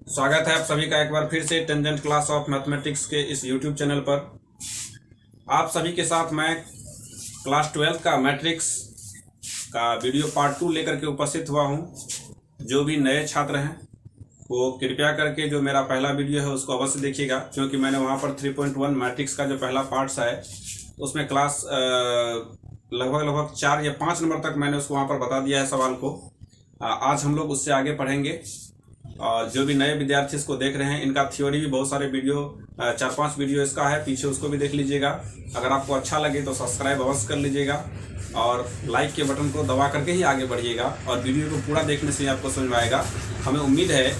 स्वागत है आप सभी का एक बार फिर से टेंजेंट क्लास ऑफ मैथमेटिक्स के इस यूट्यूब चैनल पर। आप सभी के साथ मैं क्लास 12 का मैट्रिक्स का वीडियो पार्ट 2 लेकर के उपस्थित हुआ हूं। जो भी नए छात्र हैं वो कृपया करके जो मेरा पहला वीडियो है उसको अवश्य देखिएगा, क्योंकि मैंने वहां पर 3.1 मैट्रिक्स का जो पहला पार्ट्स है उसमें क्लास लगभग 4 या 5 नंबर तक मैंने उसको वहाँ पर बता दिया है सवाल को। आज हम लोग उससे आगे पढ़ेंगे। और जो भी नए विद्यार्थी इसको देख रहे हैं, इनका थ्योरी भी बहुत सारे वीडियो 4-5 वीडियो इसका है, पीछे उसको भी देख लीजिएगा। अगर आपको अच्छा लगे तो सब्सक्राइब अवश्य कर लीजिएगा और लाइक के बटन को दबा करके ही आगे बढ़िएगा। और वीडियो को पूरा देखने से ही आपको समझ में आएगा। हमें उम्मीद है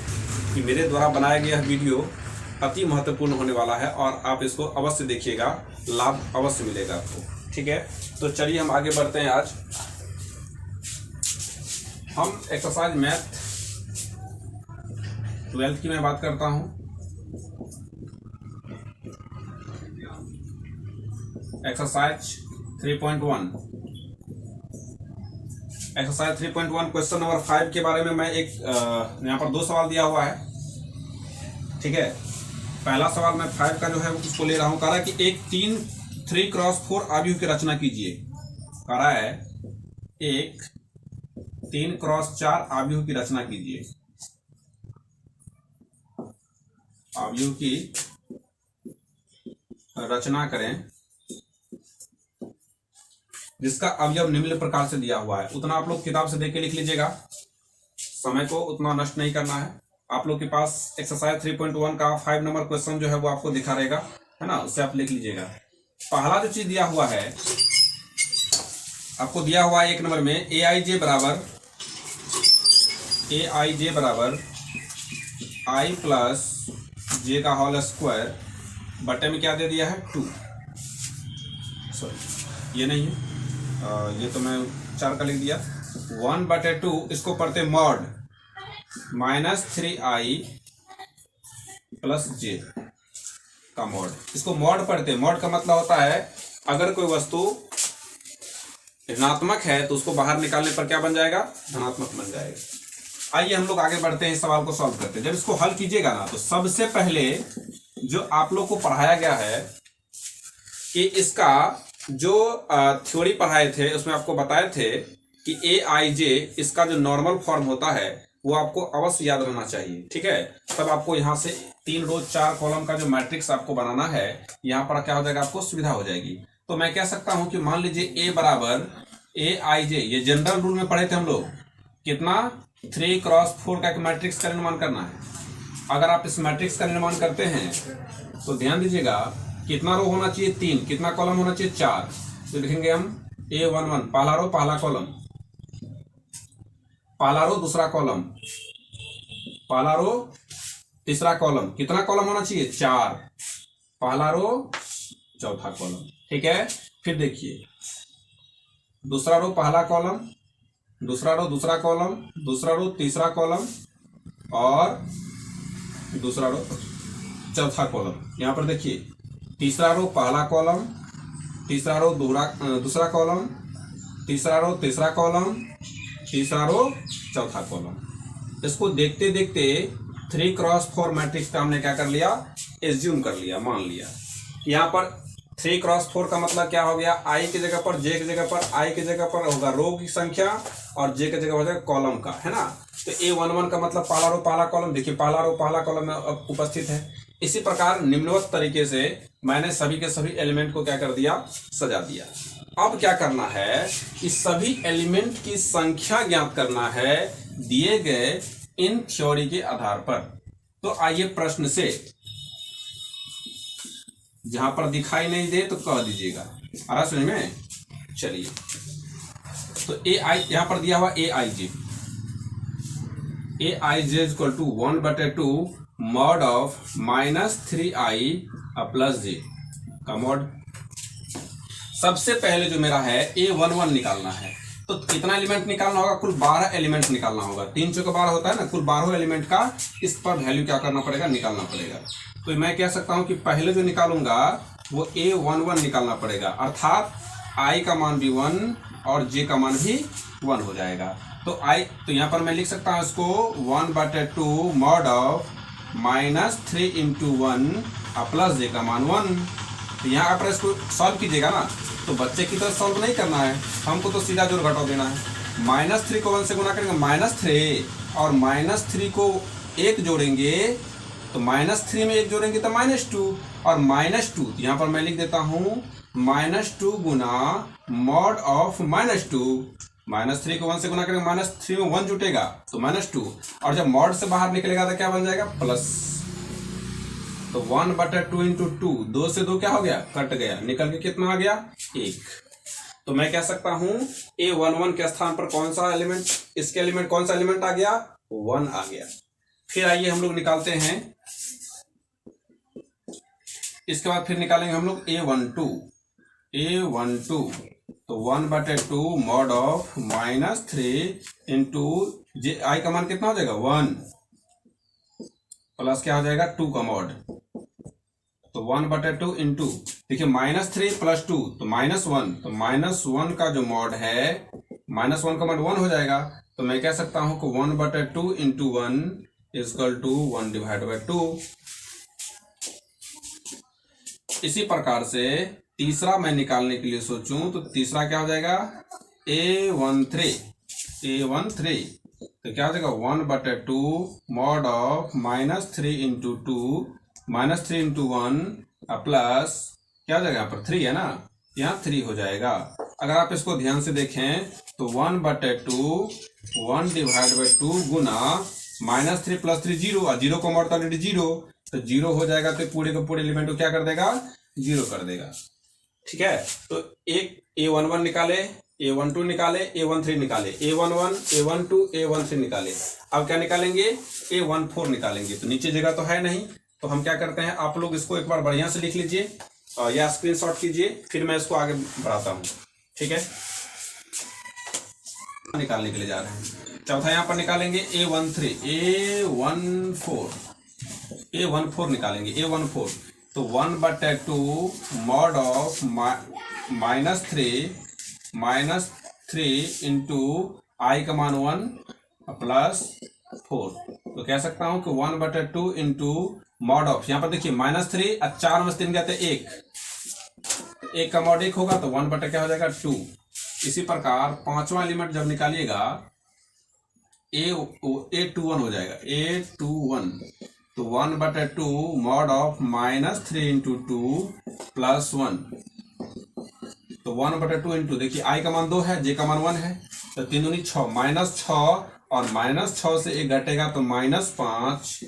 कि मेरे द्वारा बनाया गया वीडियो अति महत्वपूर्ण होने वाला है और आप इसको अवश्य देखिएगा, लाभ अवश्य मिलेगा आपको। ठीक है, तो चलिए हम आगे बढ़ते हैं। आज हम एक्सरसाइज मैथ 12 की मैं बात करता हूं। एक्सरसाइज 3.1 क्वेश्चन नंबर 5 के बारे में मैं यहाँ पर 2 सवाल दिया हुआ है। ठीक है, पहला सवाल मैं 5 का जो है उसको ले रहा हूं। कह रहा है कि एक 3x4 आव्यूह की रचना कीजिए। कह रहा है एक 3x4 आव्यूह की रचना कीजिए। आव्यूह की रचना करें जिसका अवयव निम्न प्रकार से दिया हुआ है। उतना आप लोग किताब से देख के लिख लीजिएगा, समय को उतना नष्ट नहीं करना है। आप लोग के पास एक्सरसाइज 3.1 का 5 नंबर क्वेश्चन जो है वो आपको दिखा रहेगा, है ना, उससे आप लिख लीजिएगा। पहला जो चीज दिया हुआ है आपको दिया हुआ है 1 नंबर में aij बराबर i प्लस जे का होल स्क्वायर बटे में क्या दे दिया है 2। सॉरी ये नहीं है, ये तो मैं 4 का लिख दिया। 1/2 इसको पढ़ते मॉड -3i प्लस जे का मॉड। इसको मॉड पढ़ते। मॉड का मतलब होता है अगर कोई वस्तु ऋणात्मक है तो उसको बाहर निकालने पर क्या बन जाएगा, धनात्मक बन जाएगा। आइए हम लोग आगे बढ़ते हैं, इस सवाल को सॉल्व करते हैं। जब इसको हल कीजिएगा ना तो सबसे पहले जो आप लोग को पढ़ाया गया है कि इसका जो थ्योरी पढ़ाए थे उसमें आपको बताए थे कि aij इसका जो नॉर्मल फॉर्म होता है वो आपको अवश्य याद रहना चाहिए। ठीक है, तब आपको यहाँ से 3 रो 4 कॉलम का जो मैट्रिक्स आपको बनाना है यहाँ पर क्या हो जाएगा, आपको सुविधा हो जाएगी। तो मैं कह सकता हूं कि मान लीजिए a बराबर aij, ये जनरल रूल में पढ़े थे हम लोग, कितना 3x4 का एक मैट्रिक्स का निर्माण करना है। अगर आप इस मैट्रिक्स का निर्माण करते हैं तो ध्यान दीजिएगा कितना रो होना चाहिए 3, कितना कॉलम होना चाहिए 4। तो लिखेंगे हम a11 पहला रो पहला कॉलम, पहला रो दूसरा कॉलम, पहला रो तीसरा कॉलम, कितना कॉलम होना चाहिए 4, पहला रो चौथा कॉलम। ठीक है, फिर देखिए दूसरा रो पहला कॉलम, दूसरा रो दूसरा कॉलम, दूसरा रो तीसरा कॉलम और दूसरा रो चौथा कॉलम। यहां पर देखिए तीसरा रो पहला कॉलम, तीसरा रो दूसरा कॉलम, तीसरा रो तीसरा कॉलम, तीसरा रो चौथा कॉलम। इसको देखते देखते 3x4 मैट्रिक्स का हमने क्या कर लिया, एज्यूम कर लिया, मान लिया। यहाँ पर 3x4 का मतलब क्या हो गया, i की जगह पर j की जगह पर i की जगह पर होगा रो की संख्या और j की जगह हो जाएगा कॉलम का, है ना। तो a11 का मतलब पहला रो पहला कॉलम, देखिए पहला रो पहला कॉलम में उपस्थित है। इसी प्रकार निम्नवत तरीके से मैंने सभी के सभी एलिमेंट को क्या कर दिया, सजा दिया। अब क्या करना है, इस सभी एलिमेंट की संख्या ज्ञात करना है दिए गए इन थ्योरी के आधार पर। तो आइए प्रश्न से, जहां पर दिखाई नहीं दे तो कह दीजिएगा, आ रहा समझ में। चलिए तो यहां पर दिया हुआ aij equal to 1/2 mod of -3i plus J का मॉड। सबसे पहले जो मेरा है a11 निकालना है। तो कितना एलिमेंट निकालना होगा, कुल 12 एलिमेंट निकालना होगा। 3 चौके 12 होता है ना, कुल 12 एलिमेंट का इस पर वैल्यू क्या करना पड़ेगा, निकालना पड़ेगा। तो मैं कह सकता हूं कि पहले जो निकालूंगा वो a11 निकालना पड़ेगा, अर्थात i का मान भी 1 और j का मान भी 1 हो जाएगा। तो यहाँ पर मैं लिख सकता हूँ इसको 1/2 mod of -3 into 1 plus J का मान 1। तो यहाँ पर इसको सॉल्व कीजिएगा ना, तो बच्चे की तरह सॉल्व नहीं करना है, हमको तो सीधा जोड़ घटाव देना है। -3 को 1 से गुना करेंगे -3, और -3 को 1 जोड़ेंगे तो -3 में 1 जोड़ेंगे तो -2, और -2 यहाँ पर मैं लिख देता हूँ -2 गुना मॉड ऑफ -2। -3 को 1 से गुना करेंगे, -3 में 1 जुटेगा तो -2, और जब मॉड से बाहर निकलेगा तो क्या बन जाएगा, प्लस। तो 1/2 इंटू 2, 2 से 2 क्या हो गया, कट गया, निकल के कितना आ गया, 1। तो मैं कह सकता हूं A11 के स्थान पर कौन सा एलिमेंट, इसके एलिमेंट कौन सा एलिमेंट आ गया, 1 आ गया। फिर आइए हम लोग निकालते हैं, इसके बाद फिर निकालेंगे हम लोग A12। तो 1/2 मॉड ऑफ -3 इंटू जे, आई का मान कितना हो जाएगा, 1, प्लस क्या हो जाएगा, 2 का मॉड। तो 1/2 इंटू, देखिए -3 + 2 तो -1, तो -1 का जो मॉड है, -1 का मॉड 1 हो जाएगा। तो मैं कह सकता हूं कि 1/2 इंटू 1 इक्वल टू 1/2। इसी प्रकार से तीसरा मैं निकालने के लिए सोचूं तो तीसरा क्या हो जाएगा, A13। तो क्या हो जाएगा, 1/2 mod of -3 into 2, -3 into 1 plus क्या हो जाएगा, यहाँ पर 3 है ना, यहाँ 3 हो जाएगा। अगर आप इसको ध्यान से देखें तो 1/2 1/2 गुना -3 + 3 0, और 0 को मॉड ऑलरेडी 0, तो 0 हो जाएगा, तो पूरे के पूरे एलिमेंट को क्या कर देगा, 0 कर देगा। ठीक है, तो एक A11 निकाले, A12 निकाले, A13 निकाले, A11, A12, A13 निकाले। अब क्या निकालेंगे, A14 निकालेंगे। तो नीचे जगह तो है नहीं, तो हम क्या करते हैं, आप लोग इसको एक बार बढ़िया से लिख लीजिए या स्क्रीनशॉट कीजिए, फिर मैं इसको आगे बढ़ाता हूं। ठीक है, निकालने के लिए जा रहे हैं। चौथा यहां पर निकालेंगे A14 निकालेंगे, A14। तो 1/2 मॉड ऑफ -3 इंटू आई का मान 1 प्लस 4। तो कह सकता हूं कि 1/2 इंटू मॉड ऑफ, यहां पर देखिए -3 और 4 में 3 गया तो 1 का मॉड 1 होगा, तो 1/2 क्या हो जाएगा, 2। इसी प्रकार पांचवा एलिमेंट जब निकालिएगा A21 हो जाएगा, A21। तो 1/2 मॉड ऑफ -3 इंटू 2 प्लस 1। तो 1/2 इंटू, देखिए आई का मान 2 है, जे का मान 1 है, तो 3 दूनी 6, -6, और -6 से 1 घटेगा तो -5,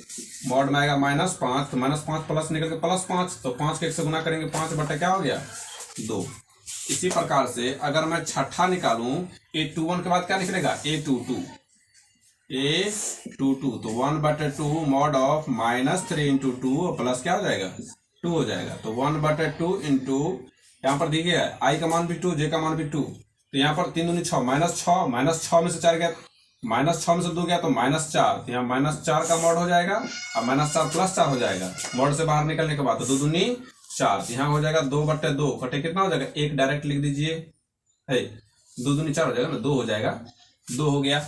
मॉड में आएगा -5, तो -5 प्लस निकल के +5, तो 5 के 1 से गुना करेंगे, 5/, क्या हो गया, 2। इसी प्रकार से अगर मैं छठा निकालूं, A21 के बाद क्या निकलेगा, A22। तो 1/2 मॉड ऑफ -3 इंटू 2 प्लस क्या हो जाएगा, 2 हो जाएगा। तो 1/2 इंटू, यहाँ पर दिया है आई का मान भी 2, जे का मान भी 2, तो यहाँ पर 3 दूनी 6, -6, -6 में से 4 गया, -6 में से 2 गया तो -4, तो यहाँ -4 का मॉड हो जाएगा, और -4 + 4 हो जाएगा, मॉड से बाहर निकलने के बाद। तो 2 दूनी 4, तो यहाँ हो जाएगा 2/2, कटे कितना हो जाएगा, 1 डायरेक्ट लिख दीजिए, है 2 दूनी 4 हो जाएगा ना, 2 हो जाएगा, 2 हो गया।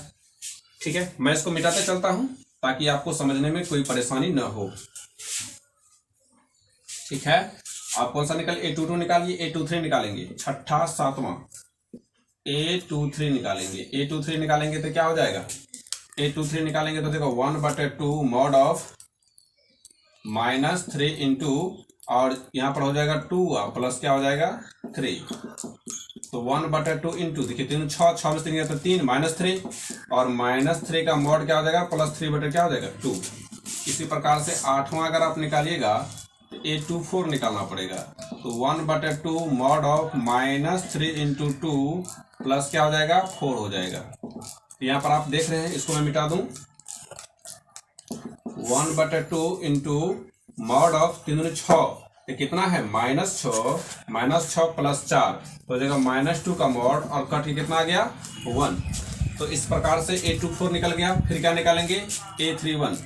ठीक है, मैं इसको मिटाते चलता हूं ताकि आपको समझने में कोई परेशानी न हो। ठीक है, आप कौन सा निकालिए, A22 निकालिए, A23 निकालेंगे, छठा सातवां A23 निकालेंगे। A23 निकालेंगे तो क्या हो जाएगा, A23 निकालेंगे तो देखो 1/2 मॉड ऑफ -3 इंटू, और यहाँ पर हो जाएगा 2 प्लस क्या हो जाएगा 3। तो 1/2 इंटू, देखिए 3 6 में से 3 गया तो 3, -3, और -3 का मॉड क्या हो जाएगा, +3/, क्या हो जाएगा 2। इसी प्रकार से आठवां अगर आप निकालिएगा तो A24 निकालना पड़ेगा। तो 1/2 मॉड ऑफ -3 इंटू 2 प्लस क्या हो जाएगा, 4 हो जाएगा। तो यहाँ पर आप देख रहे हैं, इसको मैं मिटा दूं, 1/2 इंटू मॉड ऑफ 3 दूनी 6, तो कितना है, -6 प्लस 4 हो जाएगा -2 का मॉड, और कट के कितना आ गया, 1। तो इस प्रकार से A24 निकल गया। फिर क्या निकालेंगे, A31।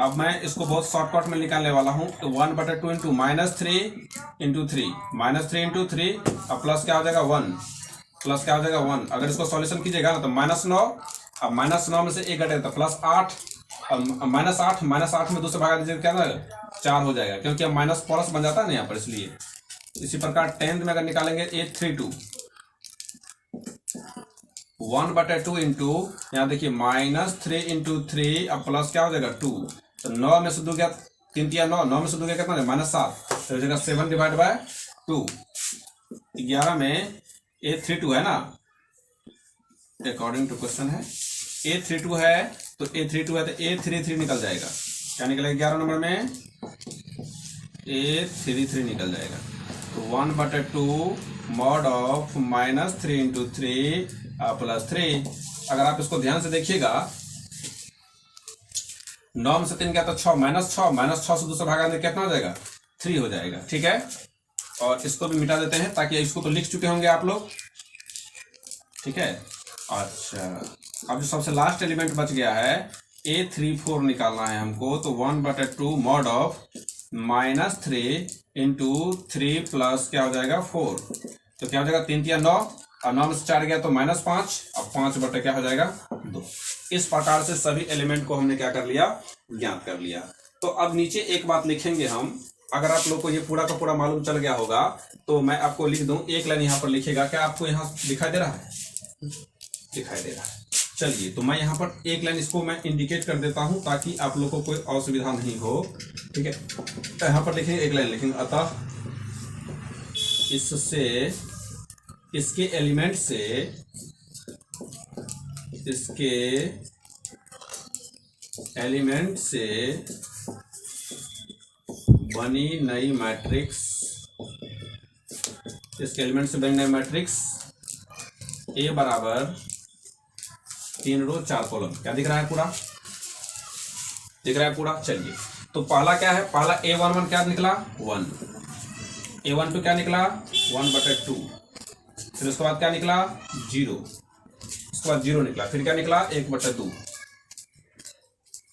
अब मैं इसको बहुत शॉर्टकट में निकालने वाला हूं। तो 1/2 इंटू -3 इंटू 3, -3 इंटू 3, और प्लस क्या हो जाएगा 1, प्लस क्या हो जाएगा 1। अगर इसको सॉल्यूशन कीजिएगा ना तो -9 अब -9 में से 1 घटेगा तो +8, अब -8 में 2 से भगा दीजिए क्या था 4 हो जाएगा, क्योंकि अब माइनस प्लस बन जाता है ना यहाँ पर, इसलिए। इसी प्रकार 10th में अगर निकालेंगे 832 1/2 इंटू, यहाँ देखिए -3 इंटू 3, अब प्लस क्या हो जाएगा 2, तो 9 में से 2 गया 3 तिया 9, 9 में से 2 गया कितना है -7, तो हो जाएगा 7/2। 11 में 832 है ना, अकॉर्डिंग टू क्वेश्चन है 832 है, तो 832 है तो 833 निकल जाएगा। क्या निकलेगा 11 नंबर में 833 निकल जाएगा। तो 1/2 मॉड ऑफ -3 इंटू 3 +3। अगर आप इसको ध्यान से देखिएगा 9 में से 3 गया तो 6, -6 से 2 से भागा दे कितना हो जाएगा 3 हो जाएगा। ठीक है, और इसको भी मिटा देते हैं ताकि इसको तो लिख चुके होंगे आप लोग। ठीक है, अच्छा अब जो सबसे लास्ट एलिमेंट बच गया है A34 निकालना है हमको, तो 1/2 मॉड ऑफ -3 इंटू 3 प्लस क्या हो जाएगा 4, तो क्या हो जाएगा 3 तिया 9, और 9 में से 4 गया तो -5, अब 5 क्या हो जाएगा 2। इस प्रकार से सभी एलिमेंट को हमने क्या कर लिया, ज्ञात कर लिया। तो अब नीचे एक बात लिखेंगे हम, अगर आप लोग को ये पूरा का पूरा मालूम चल गया होगा तो मैं आपको लिख दूं, एक लाइन यहाँ पर लिखेगा, क्या आपको यहाँ दिखाई दे रहा है, दिखाई दे रहा है। चलिए तो मैं यहाँ पर एक लाइन इसको मैं इंडिकेट कर देता हूँ ताकि आप लोग को कोई असुविधा नहीं हो। ठीक है, तो यहाँ पर लिखेंगे, एक लाइन लिखेंगे, अतः इससे इसके एलिमेंट से इसके एलिमेंट से बनी नई मैट्रिक्स, इसके एलिमेंट से बनी नई मैट्रिक्स ए बराबर 3 रो 4 कॉलम। क्या दिख रहा है, पूरा दिख रहा है पूरा। चलिए तो पहला क्या है, पहला A11 क्या निकला 1, A12 क्या निकला 1/2, फिर उसके बाद क्या निकला 0, उसके बाद 0 निकला, फिर क्या निकला 1/2,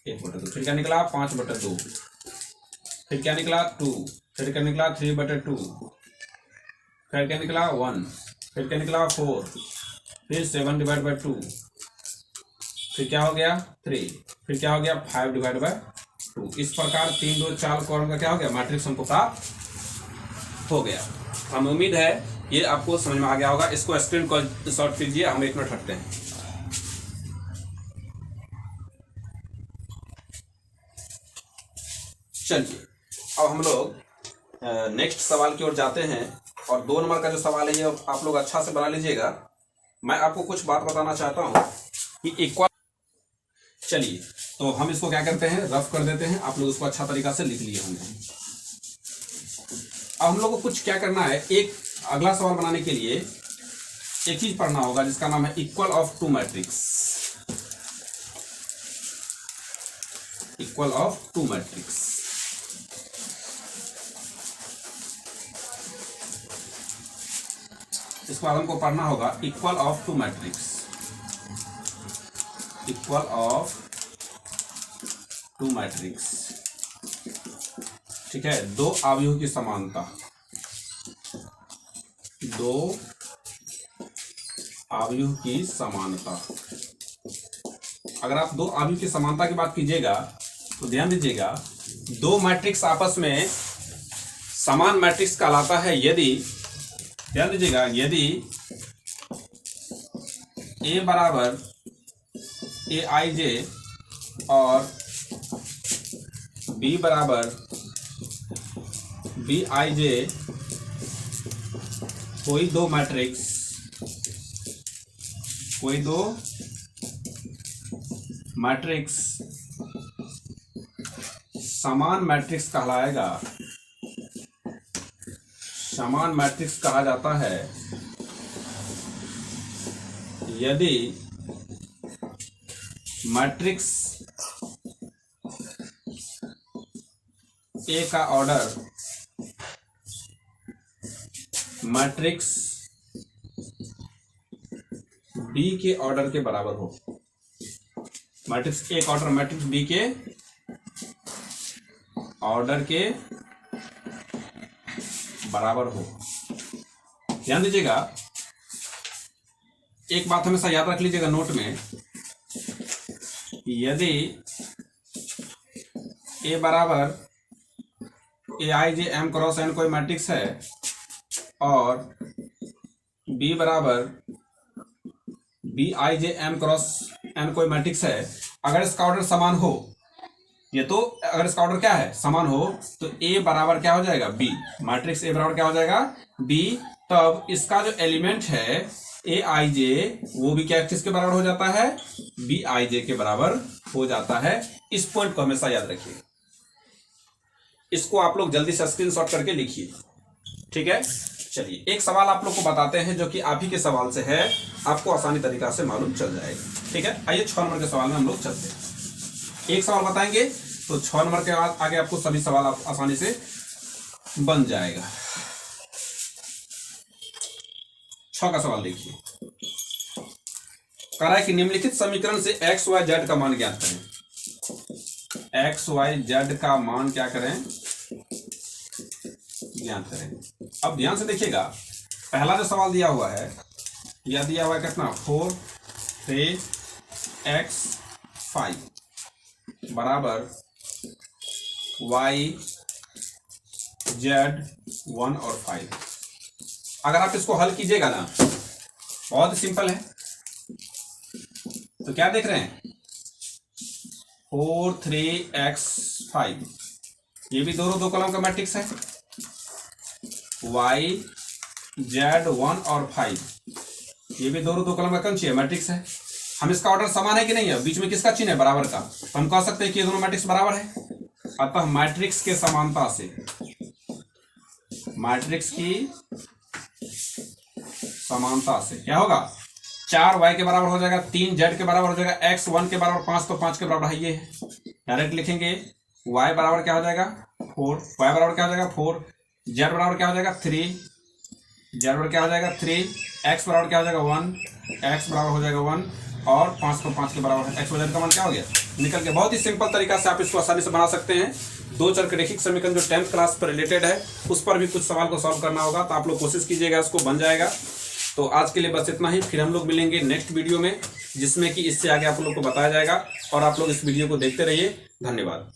फिर क्या निकला 5/2, फिर क्या निकला 2, फिर क्या निकला 3/2, फिर क्या निकला 1, फिर क्या निकला 4, फिर 7/2, फिर क्या हो गया 3, फिर क्या हो गया 5/2। इस प्रकार 3 2 4 कॉलम का क्या हो गया मैट्रिक्स हमको प्राप्त हो गया। हमें उम्मीद है ये आपको समझ में आ गया होगा। इसको स्क्रीन को शॉर्ट कीजिए, हम 1 मिनट हटते हैं। चलिए अब हम लोग नेक्स्ट सवाल की ओर जाते हैं, और 2 नंबर का जो सवाल है ये आप लोग अच्छा से बना लीजिएगा। मैं आपको कुछ बात बताना चाहता हूं कि इक्वल, चलिए तो हम इसको क्या करते हैं, रफ कर देते हैं, आप लोग इसको अच्छा तरीका से लिख लिए होंगे। अब हम लोग को कुछ क्या करना है, एक अगला सवाल बनाने के लिए एक चीज पढ़ना होगा जिसका नाम है equal of 2 matrix, equal of 2 matrix. इसको हमको पढ़ना होगा equal of 2 matrix, equal of 2 matrix. ठीक है, 2 अवयव की समानता, 2 अवयव की समानता। अगर आप 2 अवयव की समानता की बात कीजिएगा तो ध्यान दीजिएगा, 2 मैट्रिक्स आपस में समान मैट्रिक्स कहलाता है यदि, ध्यान दीजिएगा, यदि A बराबर Aij और B बराबर Bij कोई 2 मैट्रिक्स, कोई 2 मैट्रिक्स समान मैट्रिक्स कहलाएगा। समान मैट्रिक्स कहा जाता है यदि मैट्रिक्स ए का ऑर्डर मैट्रिक्स बी के ऑर्डर के बराबर हो। मैट्रिक्स ए का ऑर्डर मैट्रिक्स बी के ऑर्डर के बराबर हो। ध्यान दीजिएगा, एक बात हमेशा याद रख लीजिएगा नोट में, यदि ए बराबर a i j m cross n कोई मैट्रिक्स है और बी बराबर b i j m cross n कोई मैट्रिक्स है, अगर इसका ऑर्डर समान हो, ये तो अगर इसका ऑर्डर क्या है, समान हो, तो ए बराबर क्या हो जाएगा, बी। मैट्रिक्स ए बराबर क्या हो जाएगा, बी। तब इसका जो एलिमेंट है ए आई जे, वो भी क्या किसके बराबर हो जाता है, बी आई जे के बराबर हो जाता है। इस पॉइंट को हमेशा याद रखिए। इसको आप लोग जल्दी से स्क्रीनशॉट करके लिखिए, ठीक है। चलिए एक सवाल आप लोग को बताते हैं जो कि आप ही के सवाल से है, आपको आसानी तरीका से मालूम चल जाएगा, ठीक है। आइए 6 नंबर के सवाल में हम लोग चलते हैं। एक सवाल बताएंगे तो 6 नंबर के बाद आगे आपको सभी सवाल आप आसानी से बन जाएगा। 6 का सवाल देखिए, कह रहा है कि निम्नलिखित समीकरण से एक्स वाई जेड का मान ज्ञात करें। एक्स वाई जेड का मान क्या करें, ज्ञात करें। अब ध्यान से देखिएगा, पहला जो सवाल दिया हुआ है, यह दिया हुआ है कितना, 4 3x 5 बराबर y z 1 और 5। अगर आप इसको हल कीजिएगा ना, बहुत ही सिंपल है। तो क्या देख रहे हैं, 4 3x 5, ये भी दोनों दो कॉलम का मैट्रिक्स है। y z 1 और 5, ये भी दोनों दो कॉलम का कौन सी है, मैट्रिक्स है। हम इसका ऑर्डर समान है कि नहीं है, बीच में किसका चिन्ह है, बराबर का, तो हम कह सकते हैं कि ये दोनों मैट्रिक्स बराबर है। अतः मैट्रिक्स के समानता से, मैट्रिक्स की समानता से क्या होगा, 4 y के बराबर हो जाएगा, 3 z के बराबर हो जाएगा, x 1 के बराबर 5 तो 5 के बराबर है, ये डायरेक्ट लिखेंगे। y बराबर क्या हो जाएगा 4, y बराबर क्या हो जाएगा 4, z बराबर क्या हो जाएगा 3, z बराबर क्या हो जाएगा 3, x बराबर क्या हो जाएगा 1, x बराबर हो जाएगा 1 और 5 तो 5 के बराबर है। x y z का मान क्या हो गया, निकल के। बहुत ही सिंपल तरीका से आप इसको आसानी से बना सकते हैं। दो चर के रैखिक समीकरण जो 10th क्लास पर रिलेटेड है, उस पर भी कुछ सवाल को सॉल्व करना होगा, तो आप लोग कोशिश कीजिएगा, इसको बन जाएगा। तो आज के लिए बस इतना ही, फिर हम लोग मिलेंगे नेक्स्ट वीडियो में, जिसमें कि इससे आगे आप लोग को बताया जाएगा। और आप लोग इस वीडियो को देखते रहिए। धन्यवाद।